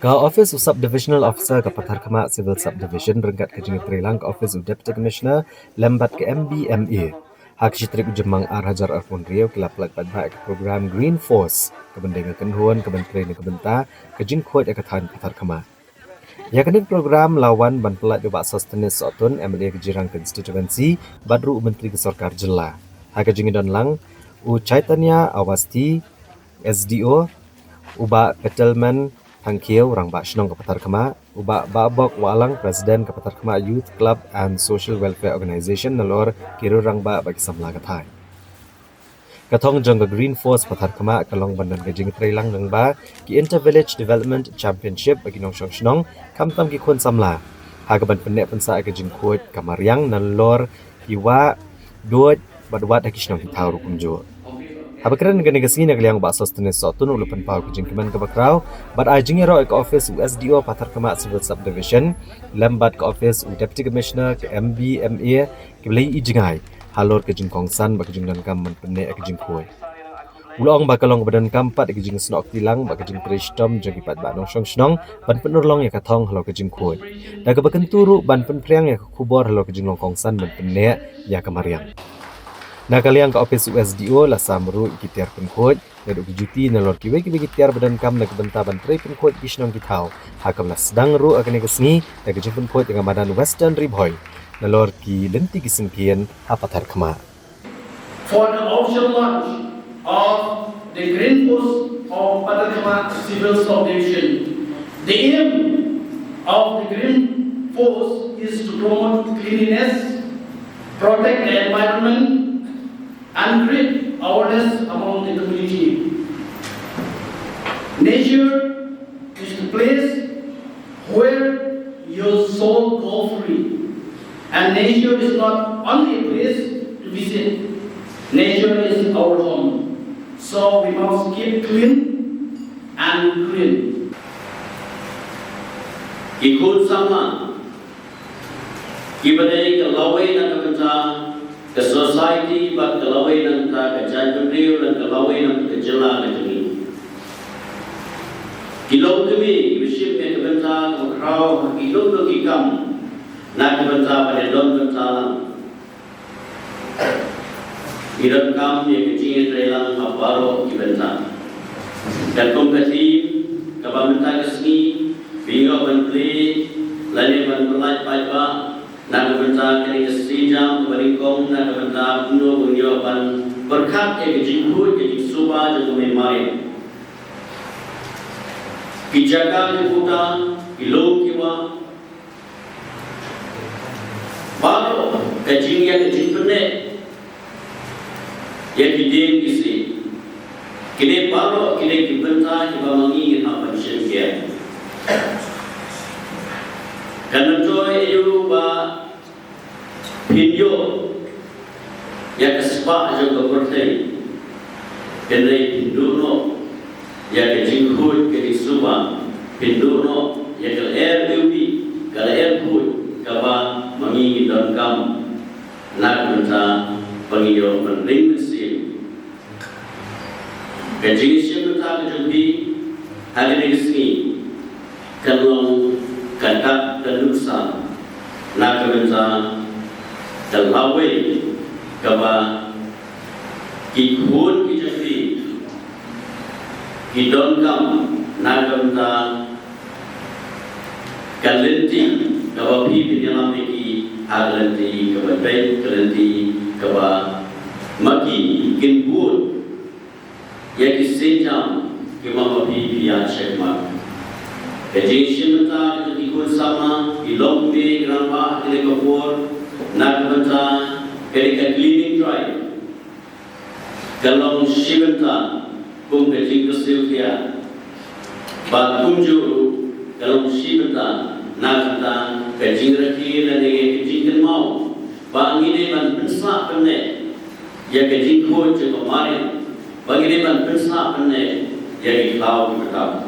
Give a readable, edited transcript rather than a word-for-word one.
Ka Office of Subdivisional Officer ka Pathar Kama Civil Subdivision berangkat ke Jingit Trilang ka Office of Deputy Commissioner lembat ke MBMA. Hak Syitrik Jemang Ar Hajar Arfun Rio kila pelat padbak ke program Green Force ke bendeng ke Huan ke Menteri ke Benta ke Jingkuat ke Tan Pathar Kama. Ya kena program lawan ban pelat bebak sustenance sotun MLA ke Jirang Constituency Badru Menteri ke Sorkar Jela. Hak Jingit dan Lang U Chaitanya Awasti SDO Uba Petelman Tangkil orang bak senong ke Pathar Kama, Uba Babok Walang Presiden ke Pathar Kama Youth Club and Social Welfare Organisation nalor kiru orang bak bagi samla katai. Katong jong ke Green Force Pathar Kama kalong bandan gajing Trilang nang ba ki Inter Village Development Championship bagi nong syong senong kamtam ki kun samla. Hagaban penek pensa gajing kuat Kamariang nalor iwa duat badwat haki senong hitau rukum jo. Habakran dengan negasi nak liang bakso tenis sotun ulupan pau kejing keman ke bakrau, bad ajing ero ke office USDO Pathar Kama Civil Subdivision, lembat ke office Deputy Commissioner ke MBMA ke belai ijingai, halor kejing kongsan bak kejing dan kam menpene kejing kuai. Ulong bakalong badan kampat kejing senok tilang bak kejing pristom jagi pat ba nong syong senong ban penurlong ya katong halor kejing kuai. Dan kebakan turu ban penpriang ya kubor halor kejing long kongsan menpene ya Kamariang. Nak kalian ke office USDO lah samru ikitiar penkod neduk juti nalor kiwe ikitiar badan kam nak benta bantrai penkod kisnong kitau hakam lah sedang ru akan kesni nak jumpa penkod dengan badan Western Ribhoy nalor ki lenti kisengkian Pathar Kama. For the official launch of the Green Force of Pathar Kama Civil Subdivision, the aim of the Green Force is to promote cleanliness, protect the environment, and create awareness among the community. Nature is the place where your soul goes free. And nature is not only a place to visit. Nature is our home. So we must keep clean and green. Ikut sama, ibadai kelawai dan kebencana ke society bak kelawai nan ta ke jantung rio dan kelawai nan ke jela ke jeni. Kilong kami biship ke benta ke krau kilong do kikam na ke benta pada don benta lang. Iran kam ye ke jing trelang abaro ke benta. Dan kompeti ke benta ke sini bingo menteri lani menteri paiba nak benta kini kesijam berikong nak benta puno bunyopan berkat ke jingkut ke suba jatuh memai kijaga ke puta ilong kiwa baru ke jingya ke jingpene yang kideng kisi kini baru kini kibenta kiba mangi apa syenkia karena joy itu ba video yang kesepak juga bertemu kenai pinduno yang kejingkut ke disuba pinduno yang ke air ubi kalau air put kaba mengingi dan kam nak minta pengiyo penting mesin kejing siapa kejumpi hari ini sini kalau kata dan nusa nak minta terlawai kaba kikun kijafi kidon kam nagamta kalenti kaba pi pinyalam ki haglenti kaba baik kalenti kaba maki kinbun ya kisejam kimama pi piya shekma kejishin ta kikun sama ilombe gramba ile kapur nak benta kerika cleaning drive kalong shibenta kung kajing kesilkia bat kunju kalong shibenta nak benta kajing rakir dan kajing kenmau bangine ban pensa penne ya kajing ko je kemarin bangine ban pensa penne ya di kau kita